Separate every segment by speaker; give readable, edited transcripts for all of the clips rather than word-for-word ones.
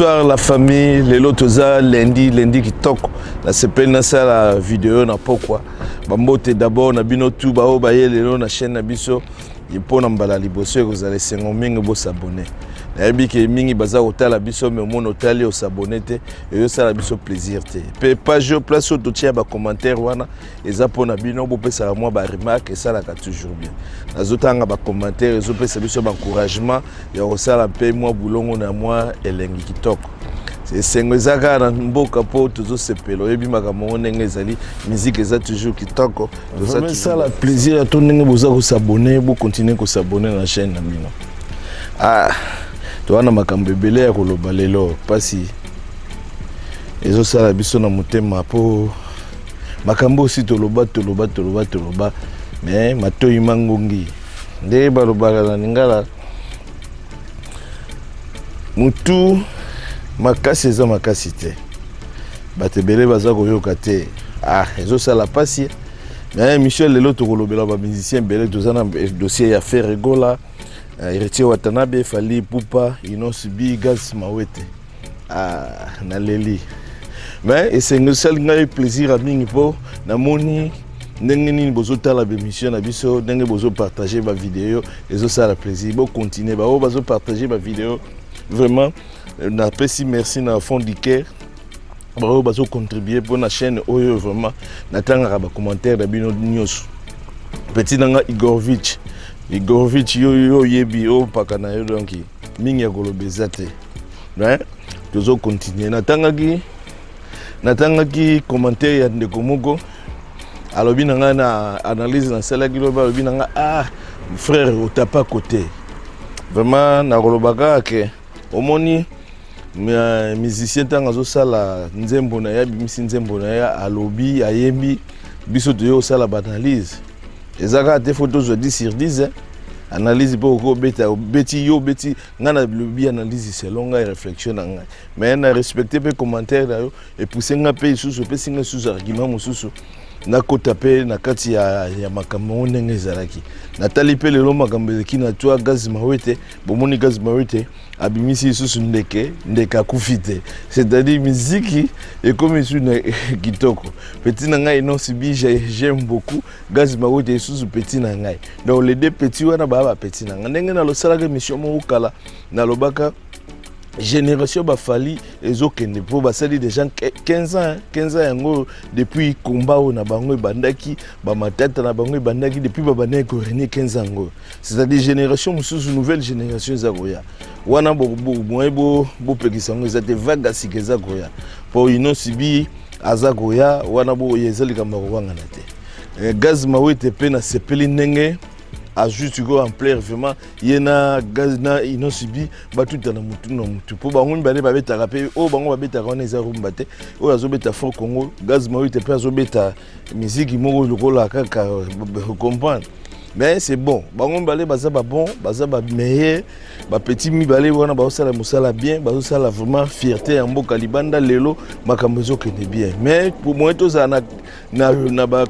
Speaker 1: Bonsoir la famille, lelo toza lundi kitoko. La sepeli na sala vidéo na pokwa. Bambote d'abord na bino tout ba obaye lelo na chaîne na biso. Yipo na mbala liboso kozala sengo mingi bo s'abonner. Na yebi ke mingi baza otala biso mais mon otali o s'abonner te et yo sala biso plaisir te. Pe page place to tia ba commentaire wana eza pona bino bo pesa moi ba remarque et ça la ka toujours bien. Nazotanga ba commentaire ezo pesa biso ba encouragement ya osala pe moi boulongo na moi elengi kitoko. C'est sengo ezaka na mboka po tozo sepelo yebi makambo ndenge ezali musique eza toujours kitoko. Ça la plaisir à ton ndenge boza ko s'abonner, bo continuer ko s'abonner na chaîne na bino. Ah toana makambo ebele ya koloba lelo pasi ezo sala biso na motema po makambo aussi toloba mais matoyi mangongi nde balobaka na ningala mutu makasi eza makasi te bato ebele baza koyoka te ezo sala pasi mais Michel lelo tokolobela ba musicien ebele toza na dossier ya Ferregola Héritier Watanabe, Fali Poupa, Inosubi, Gaz Mawete. Na leli. Mais et c'est un plaisir à mingi po na moni ndenge nini bozo tala ba émission na biso ndenge bozo partager ba vidéo et ça la plaisir bo continuer ba bozo partager ba vidéo vraiment na pesi merci na fond du cœur ba bozo contribuer pour la chaîne oyo vraiment na tanga ba commentaire da bino news petit nanga Igorovic yo yebi o pakana yo donc mingi ya kolobeza te. Ouais, tozo continuer natangaki commentaire ya ndeko moko alobi nanga na analyse na sala kiloba alobi nanga frère otapa côté. Vraiment na kolobaka ke omoni musicien tanga zo sala nzembo na ya bimisi nzembo na ya alobi ayembi biso to yo sala analyse. Ezaka te photos de 10 sur 10 analyse beaucoup beti ngana lobi analyse selon nga réflexion nga mais na respecter pe commentaire là et pousser nga pe sous pe singa sous argument mususu na kota pe na kati ya makambo ndenge ezalaki natali pe lelo makambo ekina toi Gaz Mawete bomoni Gaz Mawete abimisi sous ndeke kufite c'est-à-dire musique et comme sur kitoko petit na ngai non sibi j'aime beaucoup Gaz Mawete sous petit na ngai donc les deux petits wana ba petit na ndenge na lo sala mission mo kala na lobaka génération ba fali ezokende po basali déjà 15 ans yango depuis combat na bango bandaki ba matata na bango bandaki depuis ba bana ko renier 15 ans c'est-à-dire génération mususu nouvelle génération zakoya wana bo pekisango ezate vaga sikeza koya po inosibi azakoya wana bo yezali kamba kobanga na te Gaz Mawete pe na sepeli ndenge a juste go en plaire vraiment yena Gaz na inosibi batuta na mutu po bango mbale ba beta rapé o bango ba beta kona eza rumba te o azobeta fort Congo Gaz Mawete pe azobeta musique moko lokola kaka comprendre mais c'est bon bango mbale baza ba bon baza ba meilleur ba petit mibale wana ba osala musala bien ba osala vraiment fierté ya mboka libanda lelo makambo ezokende bien mais pour moi toza na ba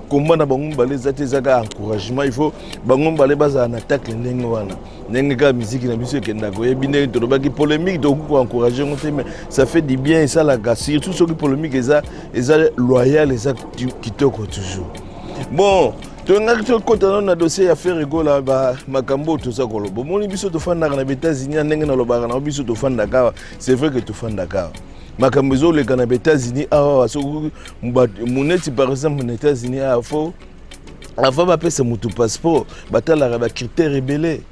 Speaker 1: combat na bango mbale zate zaka encouragement il faut bango mbale baza na attaque ndenge wana ndenge ka musique na biso ekenda ko yebine to lobaki polémique donc pour encourager monter mais ça fait du bien et ça la gassi tout ce qui polémique eza loyal eza kitoko toujours bon to ngaki kota na dossier ya Ferregola ba makambo to za kolobo moni biso to fanda na États-Unis ndenge na lobaka na biso to fanda ka c'est vrai que to fanda ka makambo zo le kana États-Unis so muneti par exemple aux États-Unis faut avant ba pesa mutu passeport batala ba critères rebellés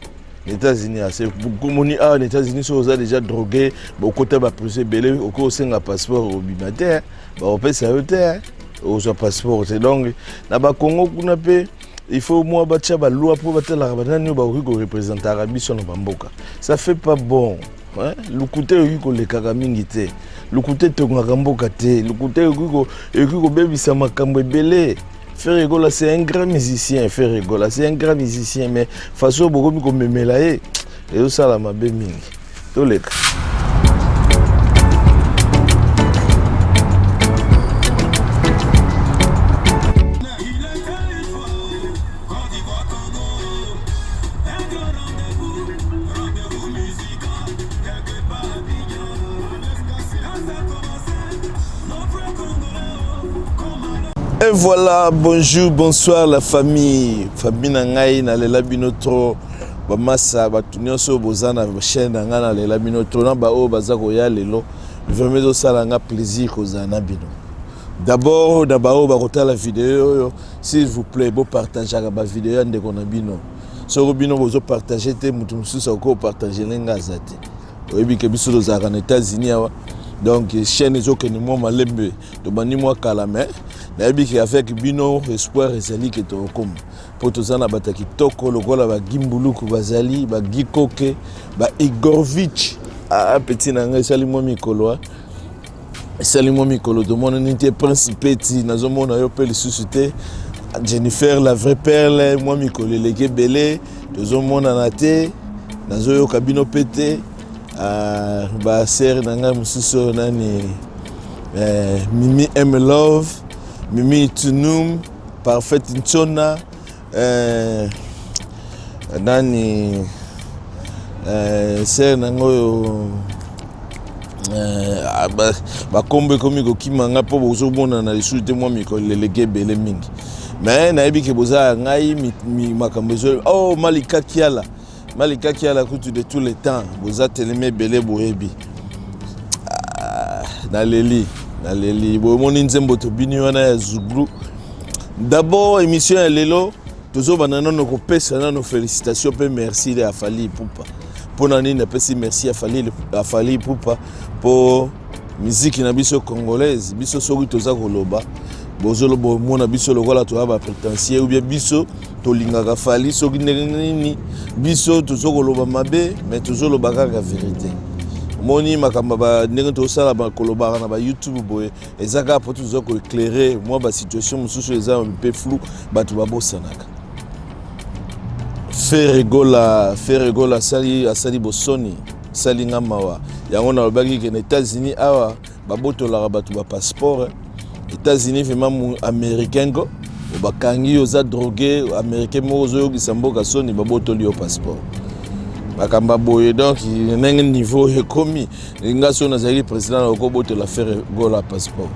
Speaker 1: les États-Unis c'est beaucoup moni les États-Unis sont déjà drogués beaucoup de ba procès belé au ko senga passeport au bimataire ba pesa yote au passeport c'est donc na ba Congo kuna pe il faut moi batia ba loi pour batela ba nani ba ko représenter Arabie sur na bamboka ça fait pas bon hein lukute yuko le kakamingi te lukute to ngakamboka te lukute yuko bebisa makambo ebele Ferregola c'est un grand musicien Ferregola c'est un grand musicien mais façon beaucoup mi ko memela et ça la mabe mingi to leka Et voilà, bonjour, bonsoir la famille. Famille nangai na lela binotro. Ba massa ba tunyoso bozana chaîne nga na lela binotro na ba o bazako ya lelo. Vraiment zo sala nga plaisir kozana bino. D'abord d'abord ba kota la vidéo s'il vous plaît bo partager ba vidéo ndeko na bino. So bino bozo partager te mutu mususa ko partager lenga zate. Oyebi ke biso zo za na États-Unis awa. Donc chaîne ezoke ni mo malembe to bani mo kala mais nayebi ki avec bino espoir ezali ke to comme po tozana bataki toko lokola ba gimbuluku bazali ba gikoke ba Igorvich a petit na ngai sali mo mikolo sali mo mikolo to mona nité principe ti nazomona yo pe lisusuté Jennifer la vraie perle mo mikolo leke belé tozomona na te nazoyo kabino pété ba sœur nanga mususo nani Mimi M Love Mimi Tunum Parfait Nchona nani sœur nango ba kombe komiko kimanga po bozomona na lisuté moi mikolo leke belé mingi mais nayebi ke boza ngai mi makambo oh Malika Kiala Malika qui a la couture de tous les temps, vous êtes les belé boebi. Naleli, bon inzembo to biniwana ya Zuglu. D'abord émission lelo, tozo banana no kopesa na no félicitations pe merci à Fally Ipupa. Pour nani na pesi merci à Fally Ipupa pour musique na biso congolaise, biso soki toza koloba. Bozolo bo mona biso lokola to ba prétentieux ou bien biso to lingaka Fally soki nini biso tozokoloba mabe mais tozoloba kaka vérité moni makamba ba ndenge to sala ba koloba na ba YouTube boye ezaka po tozoko éclairer moi ba situation mususu eza un peu flou batu babosanaka faire rigola asali bosoni sali ngamawa yango na lobaki ke na États-Unis awa babotola batu ba passeport États-Unis vraiment américain go bakangi oza drogué américain mozo yo kisamboka soni babotoli yo passeport bakamba boye donc ndenge niveau ekomi nga so nazali président na ko botola faire gola passeport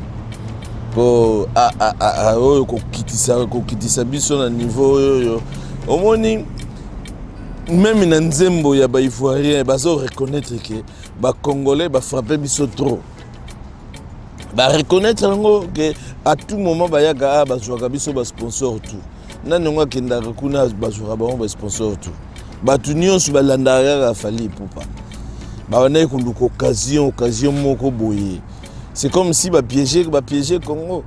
Speaker 1: po oyo kokitisa biso na niveau oyo omoni même na nzembo ya ba ivoirien bazo reconnaître que ba congolais ba frapper biso trop ba reconnaître que à tout moment bayaga bazwaka biso ba sponsor tout nani ngo kendaka kuna bazwaka ba sponsor tout batu nyonso balandaka Fally Ipupa ba wana kunduka occasion moko boye c'est comme si ba piéger Congo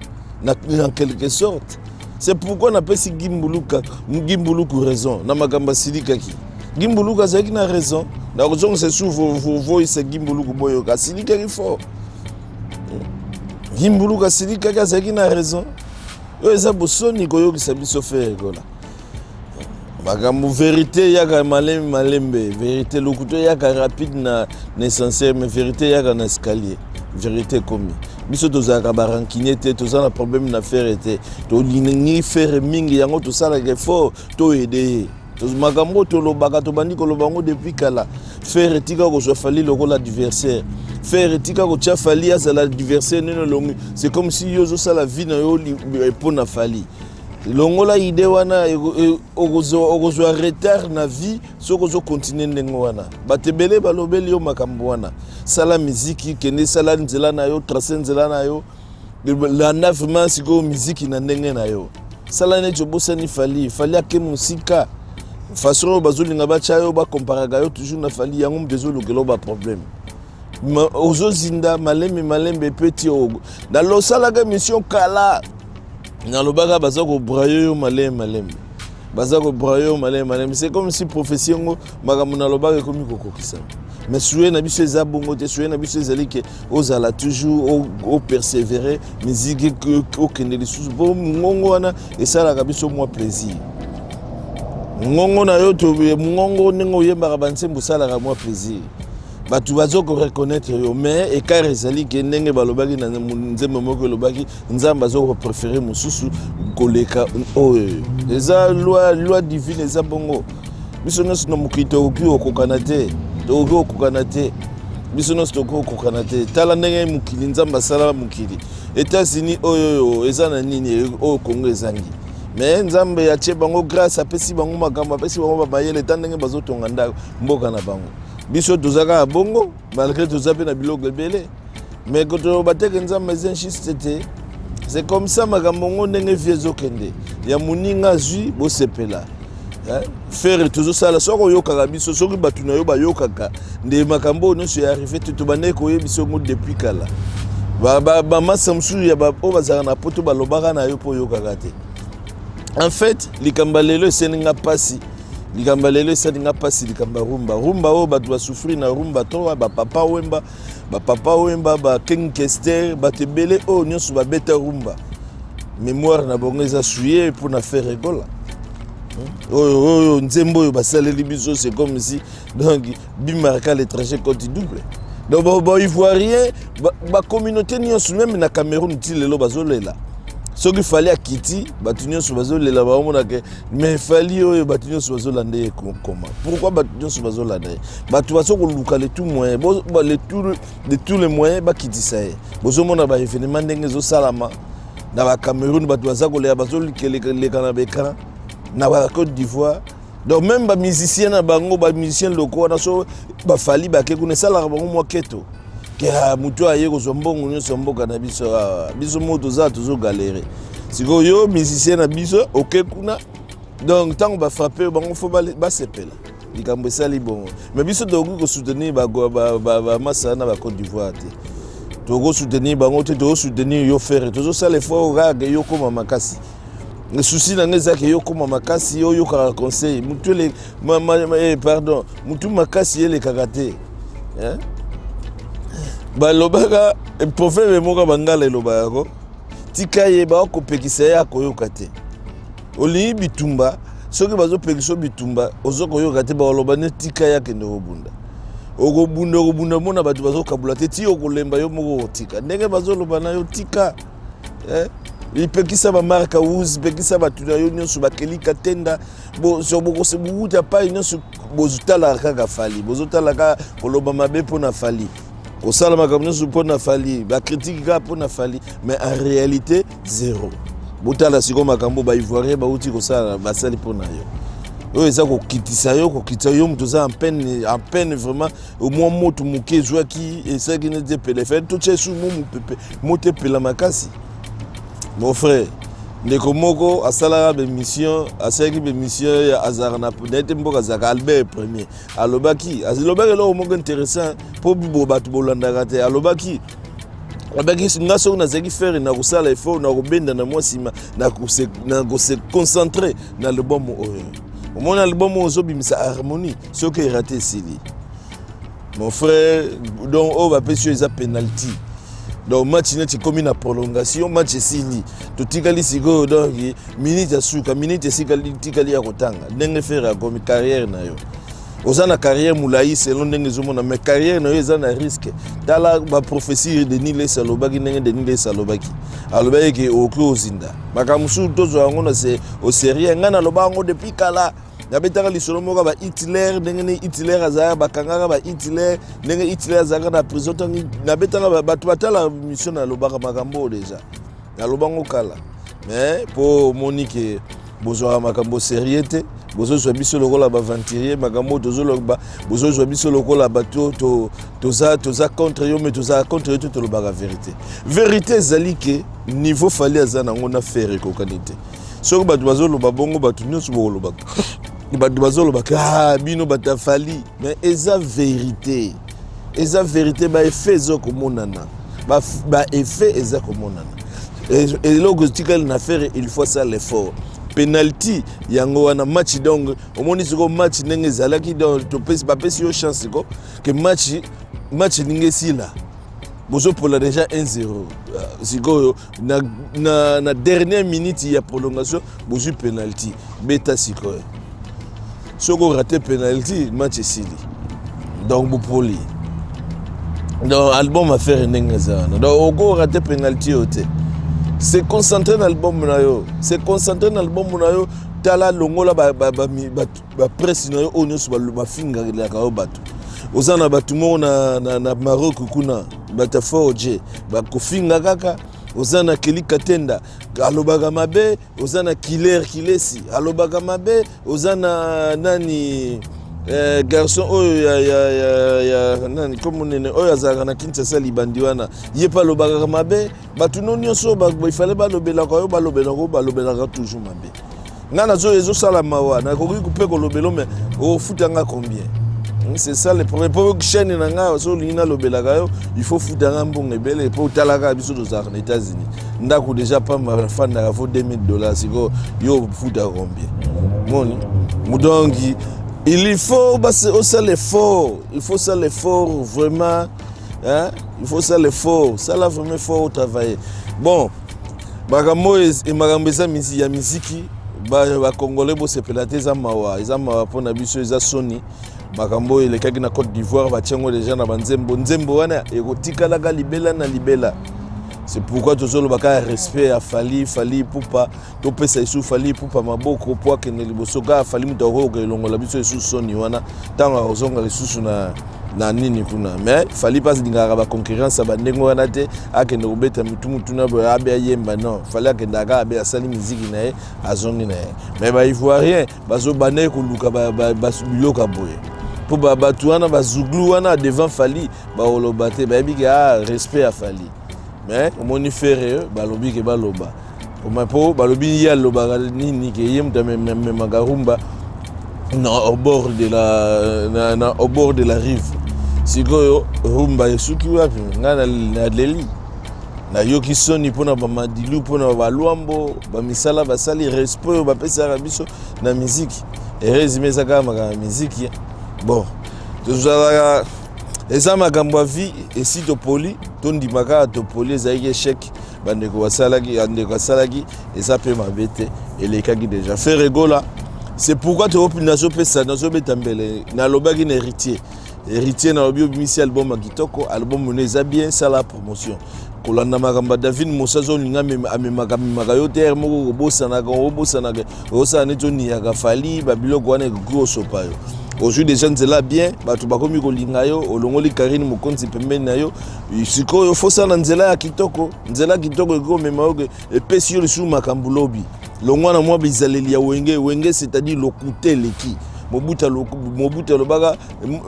Speaker 1: en quelque sorte c'est pourquoi na pesi Gimbuluku raison na makamba silikaki Gimbuluku azaki na raison na raison c'est souvent voice Gimbuluku boyo ka silikaki fort Gimbuluku asilika kazaki na raison. Yo eza bosoni koyokisa biso faire kola. Makambo vérité yaka malembe, vérité lokuto yaka rapide na essentiel mais vérité yaka na escalier. Vérité komi. Biso tozaka barankine te tozana problème na faire te. To lingi faire mingi yango to sala ke fort to aider. Makambo to lobaka to bandi ko lobango depuis kala. Faire tika ko so Fally lokola adversaire. Faire tika ko tia Fally à l'adversaire non longi. C'est comme si yo zo sala vie na yo pour na Fally. Longola idée wana ogozo retard na vie soko zo continuer ndengo wana. Batebele balobeli yo makambo wana. Sala musique kende sala nzela na yo tracer nzela na yo. La neuf man siko musique na ndenge na yo. Sala ne jobosa ni Fally ake musika. Façon bazolinga bachayo ba comparaga yo toujours na Fally yango mbezo lokelo ba problème ozo zinda malembe petit ogo na losala ga mission kala na lobaka bazako brayo malembe bazako brayo malembe c'est comme si profession ngo makambo na lobaka komi kokokisa mais soué na biso eza bongo te soué na biso ezali ke ozala toujours au persévérer musique au kende lisusu bo ngongo wana esalaka biso moi plaisir ngongo na yo to ngongo nengo yembaka bansembo salaka moi plaisir batu bazoko reconnaître yo mais écart ezali ke ndenge balobaki na nzembo moko lobaki nzamba bazoko préférer mususu koleka oyo eza loi divine eza bongo biso nyonso na mokili tokoki okokana te biso nyonso tokokokana te tala ndenge mokili nzambe asala mokili États-Unis oyo eza na nini oyo Congo ezangi mais nzambe atie bango grâce apesi bango makambo apesi bango bamayele ta ndenge bazotonga ndako mboka na bango biso tozaka bongo malgré toza pe na biloko ebele mais kotoloba teke nzambe eza injuste te c'est comme ça makambo ngo ndenge vie ezokende ya moninga azwi bosepela faire tozosala soki oyokaka biso soki bato na yo bayokaka nde makambo nyonso ya arrivé te tobandeki koyebi biso ngo depuis kala bamasa mosusu ya oyo bazalaka na poto balobaka na yo mpo oyokaka te en fait likambo lelo eselinga mpasi likambo lelo esalinga mpasi likambo rumba oyo bato basouffrir na rumba to bapapa wemba baking kester bato ebele oyo nyonso babeta rumba mémoire na bango eza suye mpona faire egola oyo nzembo oyo basaleli biso c'est comme si donc bimarka l'étranger compte double donc baivoirien bacommunauté nyonso même na Cameroun ti lelo bazolela soki fali akiti bato nyonso bazolela baomonake mais fali oyo bato nyonso bazolanda ye koma pourquoi bato nyonso bazolanda ye bato bazokoluka le tout moyen de tous les moyens bakitisa ye bozomona baévénement ndenge ezosalama na bacameroun bato baza kolela bazoleka na baécran na ba Côte d'Ivoire donc même bamusicien na bango bamusicien loko wana so bafali bake kuna esalaka bango mwa keto ke mutu aye kozwa mbongo nyonso mboka na biso biso mo toza tozogalere sikoyo musicien na biso oke kuna donc ntango bafrappe bango fo basepela likambo esali bongo mais biso tokoki kosoutenir bamasa na ba Côte d'Ivoire te tokosoutenir bango te tokosoutenir yo fere tozosala effort kaka yo koma makasi le souci na ngeza ke yo koma makasi yo kaka conseil mutu le pardon mutu makasi ele kakate hein balobaka prophète moka bangala eloba yako tika ye ba kopekisa ya koyoka te oli bitumba soki bazopekisa bitumba ozokoyoka te baloba ne tika yake ndobunda okobunda mona bato bazokabula te ti okolemba yo moko tika ndenge bazoloba na yo tika ipekisa bamarka uzi pekisa bato na yo nyonso bakelika tenda bokosebukuta pai nyonso bozotalaka kaka fali bozotalaka koloba mabe mpona fali kosala makambo nyonso mpona fali bakritike kaka mpona fali mais en réalité zéro botala siko makambo baivoirien bauti kosala basali mpona yo oyo eza kokitisa yo moto oza en peine vraiment au moins moto moke ezwaki esalaki neti epela efali totya esu mopepe moto epela makasi mon frère ndeko moko asalaka asalaki bémission ya azalaka na nayete mboka azalaka Albert Premier alobaki eloko moko intéressant mpo bato bolandaka te alobaki nga soki nazalaki faire na kosala effort na kobenda na mwa nsima na kose concentre na album oyo omona album oyo ozobimisa harmonie soki erate esili mon frère donc oyo bapesi yo eza penalty donc match neti komi na prolongation match esili totikali sikoyo donc minute ya suka minute tikali ya kotanga ndenge faire akomi carrière na yo oza na carrière molai selon ndenge ezomona mais carrière na yo eza na risque tala baprophétie Denis Lesa alobaki ndenge Denis Lesa alobaki ke okoki ozinda makambo mosusu tozwa yango na oserie ngai naloba yango depuis kala nabetaka lisolo moko ba Hitler ndenge Hitler azalaka bakangaka ba Hitler ndenge Hitler azalaka na prison ntango nabetaka bato batala mission nalobaka makambo deja naloba ngo kala mais mpo omoni ke bozwaka makambo serie te bozozwa biso lokola baventurier makambo tozoloba bozozwa biso lokola bato toza contre yo mais toza contre yo tolobaka vérité ezali ke niveau fali aza nango na faire ekokani te soki bato bazoloba bongo bato nyonso bokolobaka bato bazolobaka bino bato fali mais eza vérité baeffet eza komonana baeffet eza komonana eloko tikali na faire il faut ça l'effort penalty yango wana match donc omoni siko match ndenge ezalaki donc bapesi yo chance ko ke match ndenge sila bozopola déjà 1-0 sikoyo na dernière minute ya prolongation bozwi penalty beta sikoyo soko raté penalty match esili donc bopoli donc album affaire ndenge ezana donc oko raté penalty ote c'est concentré dans l'album na yo tala longola ba presse na yo onyo so ba finga la ka bato ozana batumo na Maroc kuna bata Forge bakofinga kaka ozana Keli Katenda alobaka mabe ozana Killer Kilesi alobaka mabe ozana nani garçon oyo ya nani comme nene oyo azaka na Kinshasa libandiwana yepa alobaka mabe batuno nyonso ifale balobelaka oyo balobelaka toujours mabe ngana zo ezo sala mawa na koki couper kolobelo mais au futanga combien. C'est ça le problème. Pour que chaîne nanga so lina lobelaka yo, il faut futanga mbongo belle pour talaka biso aux États-Unis. Ndako déjà pas ma fan na faut $2000 siko yo futa combien. Moni. Donc il faut ça l'effort, il faut ça l'effort vraiment hein, il faut ça l'effort, ça là vraiment fort travailler. Bon, makambo et makambo za miziki ba Congolais bo sepelate za mawa pona biso za Sony makambo elekaki na Côte d'Ivoire batiango déjà na banzembo wana ekotikalaka libela na libela. C'est pourquoi tozolo baka respect à Fali pupa to pesa isu Fali pupa maboko po ke ne libosoka Fali mutoko ke longola biso isu Sony wana tanga ozonga lisusu na nini kuna mais Fali pas dingaka ba concurrence ba ndengo wana te akende obeta mutu na bo abe yemba non Fali akenda ka abe asali musique na ye azongi na ye mais ba ivoirien bazo bané ko luka ba biloka boye po ba batu wana bazuglu wana devant Fali ba olobate ba bika respect à Fali mais au moni faire balobi ke baloba au mapo balobi ya loba nini ke yem ta même magarumba au bord de la rive sikoyo rumba esuki wapi ngana na leli na yoki Sony pona ba madilu pona ba luambo ba misala basali respect ba pesa biso na musique et résumé ça kama musique bon tozala eza makambo vie et si topoli tondimaka topoli ezaki échec bandeko basalaki eza pe mabete elekaki déjà faire rigola. C'est pourquoi tu opines nazo pesa nazo betambele na lobaki na héritier na lobi obimisi album akitoko album moneza bien ça la promotion kolanda makamba David Mosazo linga amemaka yo terre moko kobosana osa netoni ya Fali babiloko wana ekoko sopa yo aujourd'hui déjà nzela bien bato bakomi kolinga yo olongoli Karine Mokonzi pembeni na yo sikoyo fosa na nzela kitoko eko mema oge epesi yo lisu makambo lobi longwana mwa bizaleli ya wenge c'est-à-dire lokuta eleki mobuta lobaka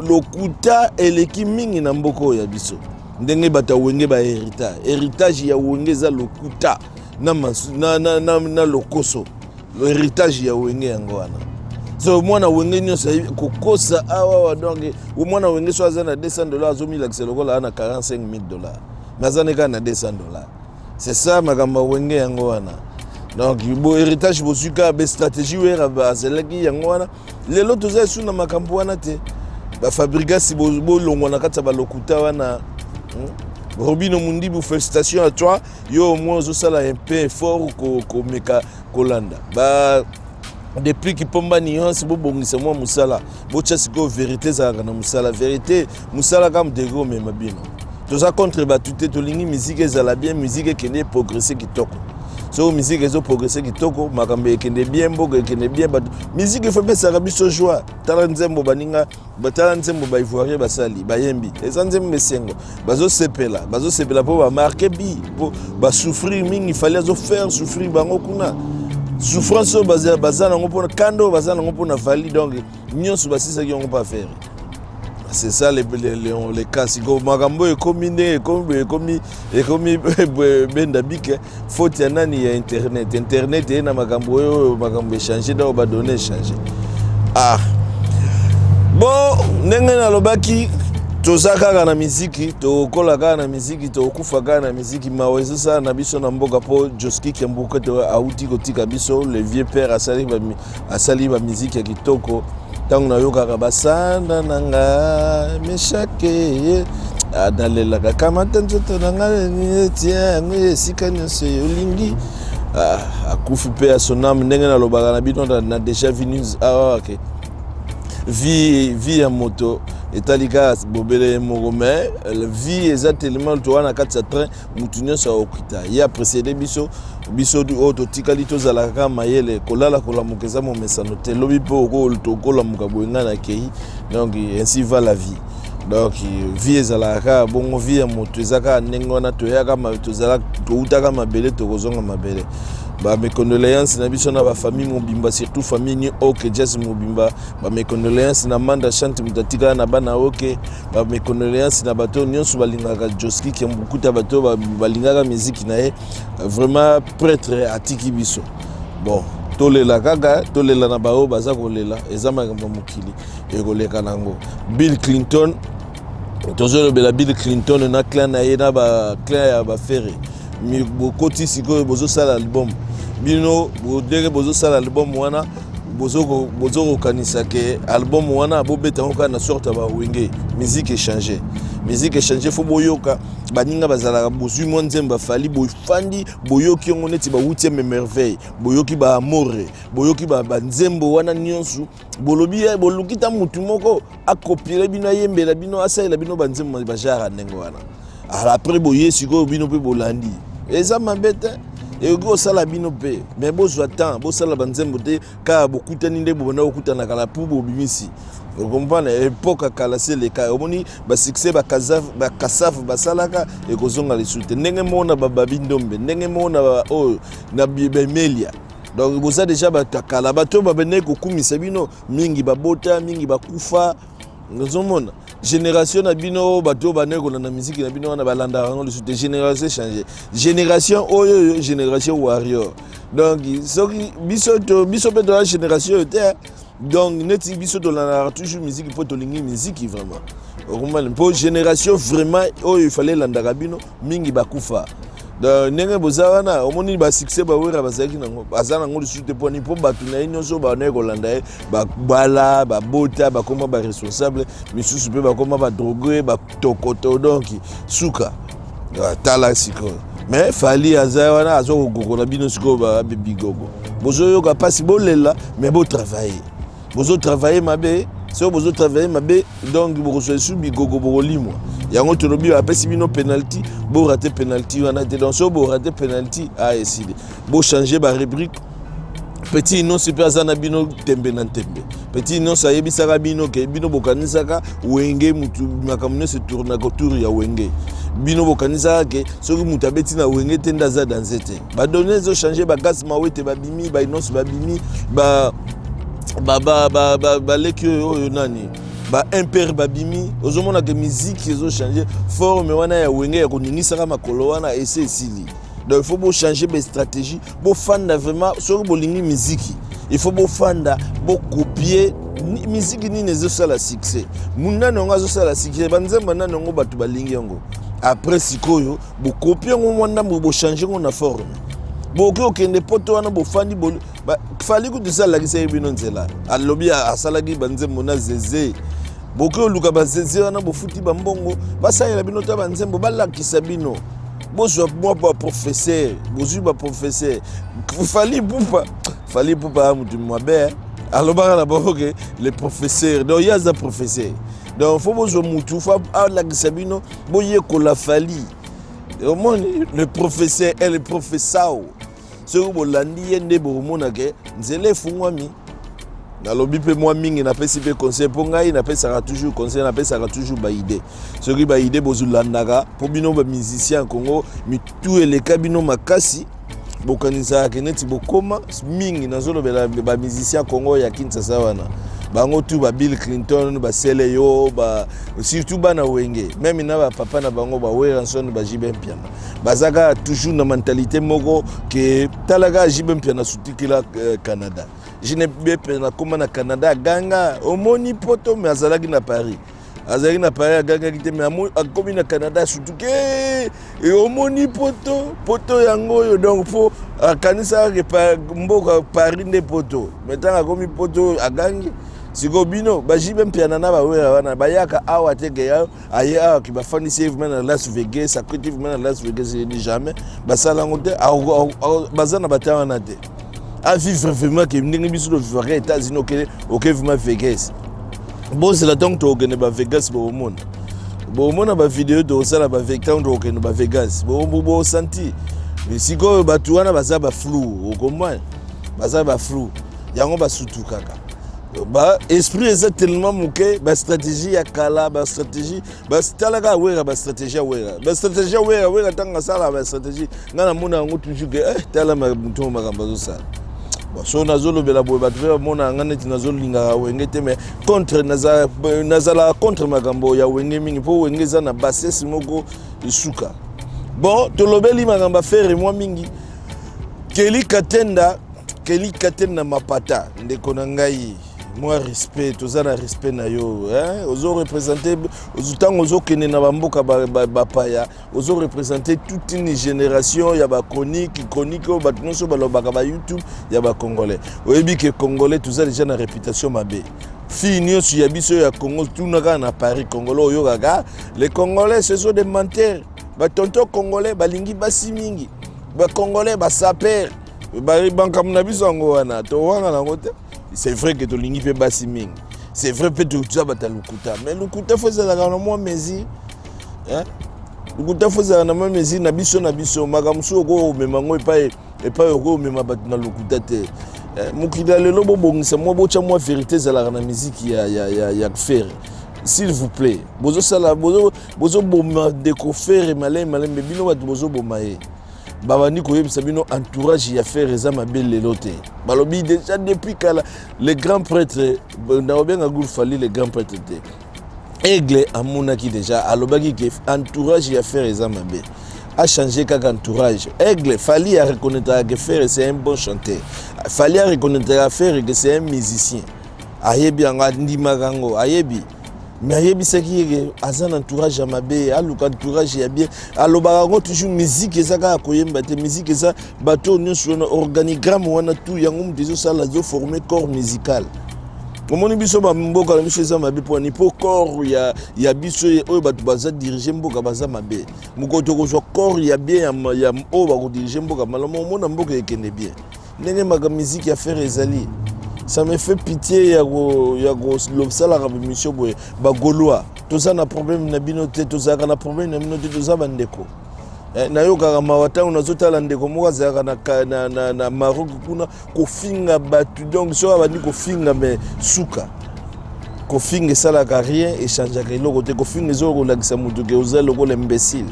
Speaker 1: lokuta eleki mingi na mboko ya biso ndenge bata wenge ba héritage ya wenge za lokuta na lokoso héritage ya wenge yango wana so mwana wenge nyonso kokosa awa donc mwana wenge so azana $200 azomila kiselokola na $45,000 mais azana ka na $200. C'est ça makambo wenge yango wana. Donc bo héritage bosuka be stratégie wera bazelaki yango wana lelo toza su na makambo wana te ba fabrica si bo longwana kata ba lokuta wana. Robino Mundibu, félicitations à toi. Yo moi zo sala un peu effort ko meka kolanda ba depuis que pomba nuance bo bongisa moi musala bo chasiko vérité za na musala vérité musala comme dego mais mabino toza contre batute tolingi musique ezala bien musique kende progresser kitoko so musique ezo progresser kitoko makambe kende bien mboga kende bien bat musique il faut pas ça biso joie tala nzembo baninga batala nzembo ba ivoirien basali bayembi eza nzembo mesengo bazo sepela po ba marquer bi po ba souffrir mingi il fallait zo faire souffrir bango kuna souffrance bazana ngopona kando bazana ngopona vali donc nyonso basisa ki on pas faire. C'est ça les cas si makambo ekomi benda bike faute ya nani ya internet na makambo yo makambo changer donc ba donner changer bon ndenge na lobaki tozaka na muziki tokolaka na muziki tokufa na muziki mawezo sana na biso na mboka po Joski Kembuka to auti kotika biso le vieux père asali ba muziki ya kitoko tango na yokaka basanda nanga meshake adalelaka kama tanzoto nanga tiens esika nyonso olingi akufi pe ya sonam ndenge na lobaka na bino na déjà venu ok vie ya moto etalika bobele moko mais la vie eza tellement towana kati ya train mutu nyonso okita ya précédé biso oto tikali tozalaka kaka mayele kolala kolamuka eza momesano te lobi mpe okolamuka boyenga na kei donc ainsi va la vie donc vie ezalaka bongo vie ya moto ezaka ndenge wana toyaka tozala toutaka mabele tokozonga mabele. Mes condoléances na biso na ba famille mobimba, surtout famille ni oke jazz mobimba. Mes condoléances na manda chante mutatika na bana oke. Mes condoléances na bato nyonso balingaka Joski qui mbukuta bato balingaka musique na ye. Vraiment prêtre atiki biso. Bon, tolela kaka, tolela na bao baza kolela ezama kamba mokili ekoleka nango. Bill Clinton tozo bela Bill Clinton na clan na ye na ba clan ya ba ferry. Mi bokoti siko bozo sala album. Bino bodege bozo sala album wana bozo kanisa ke album wana bobeta ngoka na sorte ba wenge musique échanger. Musique échanger fo boyoka baninga bazala bozui monzemba fali boyfandi boyoki ngo neti ba 8e merveille boyoki ba amore boyoki ba nzembo wana nyonsu bolobi bolukita mutu moko akopire bino yembela bino asaila bino banzembo ba jara ndengo wana. Alors après boye siko bino pe bolandi eza mabete et go sala bino pe mais bozwa temps bo sala banzembo te ka bokutani nde bobona okutana kala pu bobimisi. Vous comprenez époque kala c'est le cas omoni ba succès ba kasaf ba salaka e kozonga le soute ndenge mona ba babindombe ndenge mona ba o na bemelia. Donc boza déjà ba kala bato ba bene ko kumisa bino mingi babota mingi bakufa ngozomona. Génération na bino bato baneko na musique na bino na balanda rango le soute génération changé génération oyo génération warrior. Donc soki biso pe de la génération était donc neti biso to la toujours musique pour to lingi musique vraiment vraiment pour génération vraiment oyo il fallait landa bino mingi bakufa. Donc nenge bozawana omoni ba succès ba wera bazaki nango bazana ngo lisuite poni po batu na nyonso ba ne kolanda ba bala ba bota ba koma ba responsable misusu pe ba koma ba drogué ba tokoto donc suka tala siko mais fali azawana azo gogo bino siko ba bigogo bozo ka pasi bolela mais bo travailler bozo travailler mabe so bozo travailler mabe donc bozo subi gogo bolimo yango tolobi apesi bino penalty bo rater penalty wana te donc so bo rater penalty a essayé bo changer ba rubrique petit non super azana bino tembe na tembe petit non sa yebisaka bino ke bino bokanisaka wenge mutu makamune se tourna autour ya wenge bino bokanisaka ke soki mutu abeti na wenge te ndaza danzete ba donner zo changer ba gas mawete ba bimi ba inos ba bimi ba leki oyo nani ba imper babimi ozomona ke musique ezo changer forme wana ya wenge ya koningisaka makolo wana ese esili. Donc il faut bo changer ba stratégie bo fanda vraiment soki bolingi musique il faut bo fanda bo copier musique ni nezo sala succès munana ngo azo sala succès banzemba nana ngo batu balingi yango après sikoyo bo copier ngo mwanda bo changer ngo na forme boki okende poto wana bofandi fali ku tisala kisa bino nzela alobi asalaki banzembo na zeze boki oluka bazeze wana bofuti bambongo basayela bino ta banzembo balakisa bino bozwa mwa ba professeur bozwi ba professeur fali pupa mutu mwabe alobaka na boke le professeur donc yaza professeur donc faut bozwa mutu fa alakisa bino boye ko la fali le professeur et le professeur so bolandi yende bomona ke nzele fungwami nalobi pe moi mingi na pesi pe conseil po ngai na pesa toujours conseil na pesa toujours ba idée soki ba idée bozulandaka po bino ba musicien Congo mitu eleka bino makasi bokanisa ke neti bokoma mingi nazolo ba musicien Congo ya Kinshasa wana bango tu ba Bill Clinton ba Seleyo ba surtout bana wenge même na ba papa na bango ba Weranson ba Jibem Piana bazaka toujours na mentalité moko ke talaga Jibem Piana sutikila Canada je ne peux pas comme na Canada ganga omoni poto mais azalaki na Paris ganga kite mais akomi na Canada surtout ke et omoni poto yango yo donc faut kanisa ke mboka Paris ne poto maintenant akomi poto agangi siko bino bajibe mpiana na bawera wana bayaka awa teke ya aye awa ki bafani save na Las Vegas active na Las Vegas ni jamais basala ngote bazana batawa na te a vivre vraiment que ndenge biso le vrai États-Unis OK vraiment Vegas bon c'est là donc to gene ba Vegas bo mona ba vidéo to sala ba Vegas to gene ba Vegas bo senti siko batu wana baza ba flou au comment baza ba flou yango basutu kaka Bah esprit est tellement mouké bah stratégie ya kala bah stratégie bah talaga wera bah stratégie wera tanga sala bah stratégie ngana mona ngo toujours que tala ma muto makambazo ça bon so nazolo bela boy ba tve mona ngana tinazolo linga wenge te mais contre nazala contre makambo ya wenge mingi po wenge za na bassesse moko isuka bon to lobeli makamba faire moi mingi Keli Katenda mapata ndeko na ngai moi respect tozana respect na yo hein ozo représenter ozutango ozo kene na bamboka ba paya ozo représenter toute une génération ya ba chronique o ba tunso ba lobaka ba YouTube ya ba congolais oyebi ke congolais toza déjà na réputation mabe fille nyonso ya biso ya Congo tunaka na Paris congolais oyo kaka les congolais ce sont des menteurs ba tonto congolais balingi basi mingi ba congolais ba saper ba banka mna biso ngo wana to wanga na ngote. C'est vrai que tu lingi pe basi mingi. C'est vrai que tu as bata lukuta. Mais lukuta faut ça dans moi mezi. Hein? Lukuta faut ça dans moi mezi na biso magamuso go memango e pa go mema bat na lukuta te. Mukida lelo bobongisa mo bocha mo vérité za la na musique ya faire. S'il vous plaît. Bozo sala bozo boma de ko faire malin mais bino bat bozo bomaye. Babani koyebisa bino entourage ya faire eza mabele lote balobi déjà depuis kala les grands prêtres ndaobenga gul fali les grands prêtres te aigle amonaki déjà alobaki que entourage ya faire eza mabe a changé kaka entourage aigle fali a reconnaître que faire c'est un bon chanteur fali a reconnaître faire que c'est un musicien ayebi anga ndimaka ngo ayebi mais ayebisaki ke azan entourage ya mabe aluka entourage ya bien alobaka ngo toujours musique ezaka koyemba te musique eza bato nyonso na organigramme wana tout yango mutu ezosala former corps musical omoni biso bamboka na biso eza mabe po ni po corps ya biso oyo bato baza diriger mboka baza mabe mokoto kozwa corps ya bien ya oyo bakodiriger mboka malamu omona mboka ekende bien ndenge maka musique ya faire ezali. Ça me fait pitié ya l'obsala ka mission boye ba golois toza na problème na binote toza na problème na binote toza bandeko na yo ka mawata unazotala ndeko moka za na Maroc kuna kofinga batu donc so abandi kofinga mais suka kofinga sala ka rien échanger ka loko te kofinga zo ko lakisa mutu ke uzalo ko l'imbécile.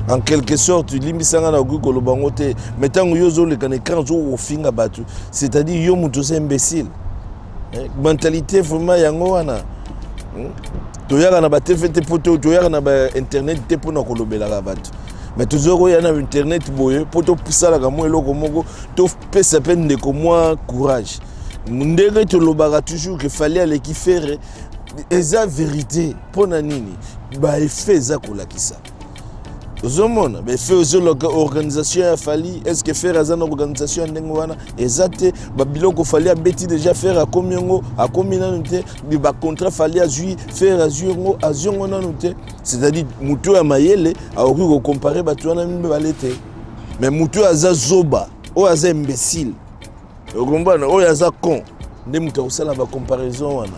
Speaker 1: En quelque sorte limbisanga na oku kolobango te mais tango yo zo le kana écran zo ofinga batu c'est-à-dire yo mutu c'est imbécile mentalité vraiment yango wana to yaka na ba TV te poto to yaka na ba internet te pona kolobela ka batu mais toujours ya na internet boye poto pusala ka mo eloko moko to pesa peine de ko moi courage ndenge to lobaka toujours que fallait aller qui faire eza vérité pona nini ba effet za kolakisa. Zomona mais fait aussi l'organisation a fallu est-ce que faire une organisation ndengwana exacte babiloko fallait abeti déjà faire à combien à combien noté bi ba contrat fallait azui faire aziongo noté c'est-à-dire mutu ya mayele a ko comparer batu wana mimbe balete mais mutu aza zoba o aza imbécile o comprendre o aza con ndé mutu osala ba comparaison wana.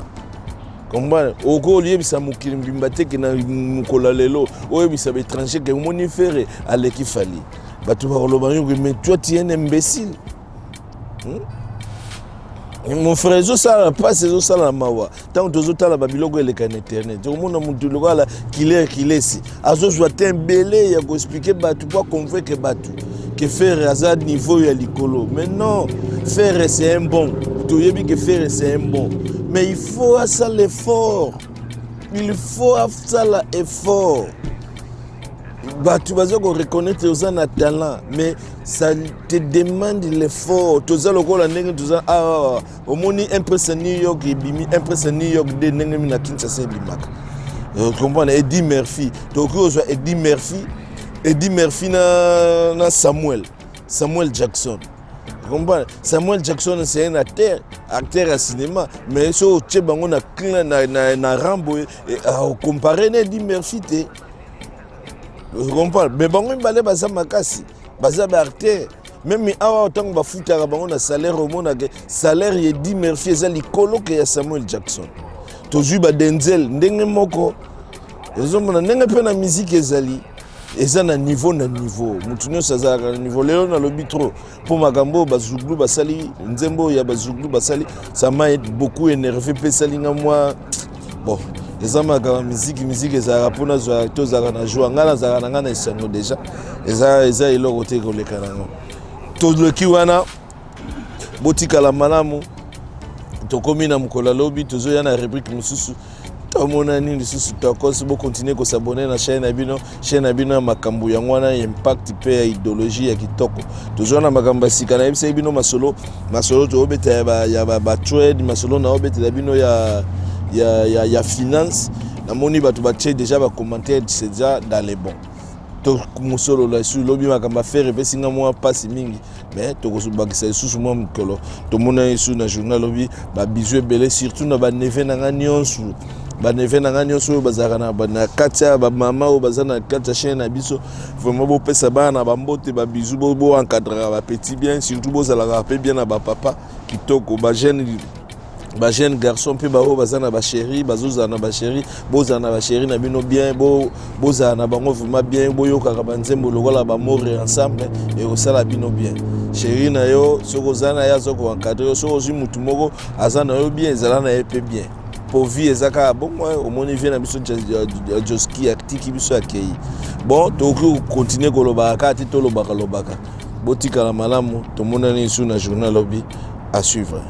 Speaker 1: Combat au lieu bisa mukili mbimba te na mukola lelo oyo bisa étranger que moni faire à l'équipe fali batu ba kolobanyo mais toi tu es un imbécile. Mon frère zo sala pas zo sala mawa tant to zo tala babiloko ele kan internet to mona mutu lokala kilesi azo zo tembele ya ko expliquer batu pas convaincre batu que faire à niveau ya likolo mais non faire c'est un bon to yebi que faire c'est un bon. Mais il faut faire l'effort. Il faut faire l'effort. Tu vas reconnaître que tu as un talent, mais ça te demande l'effort. Tu as au moins impression New York, impression New York de Nengemina Kinshasa Bimaka. Tu comprends? Eddie Murphy. Tu as Eddie Murphy na Samuel Jackson. Samuel Jackson c'est un acteur à cinéma mais so tche bango na clan na Rambo comparer na Eddie Murphy te comprendre mais bango balé baza makasi baza ba acteur même awa autant ba futaka bango na salaire au monde salaire Eddie Murphy eza likolo ke ya Samuel Jackson to ba Denzel ndenge moko ezomona ndenge pe na musique ezali eza na niveau mutu nyonso azalaka na niveau lelo nalobi trop mpo makambo bazuglu basali nzembo ya bazuglu basali ça m'a beaucoup énervé mpe esalinga mwa bon eza makambo miziki ezalaka mpona zwa tozalaka na joa ngai nazalaka na ngai na esango déjà eza eloko te koleka nango toleki wana botikala malamu tokomi na mokolo alobi tozoya na rubrique mosusu tomona nini lisusu tokosi bokontinue kosabone na chaîne na bino ya makambo yango wana impact mpe ya idéologie ya kitoko tozwa na makambo ya sika nayebisaki bino masolo toobeta ya batrade masolo na obetela bino ya finance namoni bato batie déjà bacommentaire c'est déjà dans les bons tomusolola esu lobi makambo affaire epesinga mwa mpasi mingi mais tokobakisa lisusu mwa mikolo tomona esu na journal lobi babizu ebele surtout na baneve na nga nyonso oyo bazalaka na kati ya bamama oyo baza na kati ya chaîne na biso vraiment bopesa bana na bambote babizu boencadraka bapetit bien surtout bozalaka mpe bien na bapapa kitoko jeune garçon mpe bao baza na bachéri bazozala na bachéri bozala na bachéri na bino bien bozala na bango vraiment bien boyokaka banzembo lokola bamore ensemble ekosala bino bien chéri na yo soki oza na ye aza koencadre yo soki ozwi mutu moko aza na yo bien ezala na ye mpe bien po vie eza kaka bongo omoni vie na biso joski atiki biso akei bon tokoki kokontinue kolobaka kaka te tolobaka botikala malamu tomonani esu na journal lobi à suivre.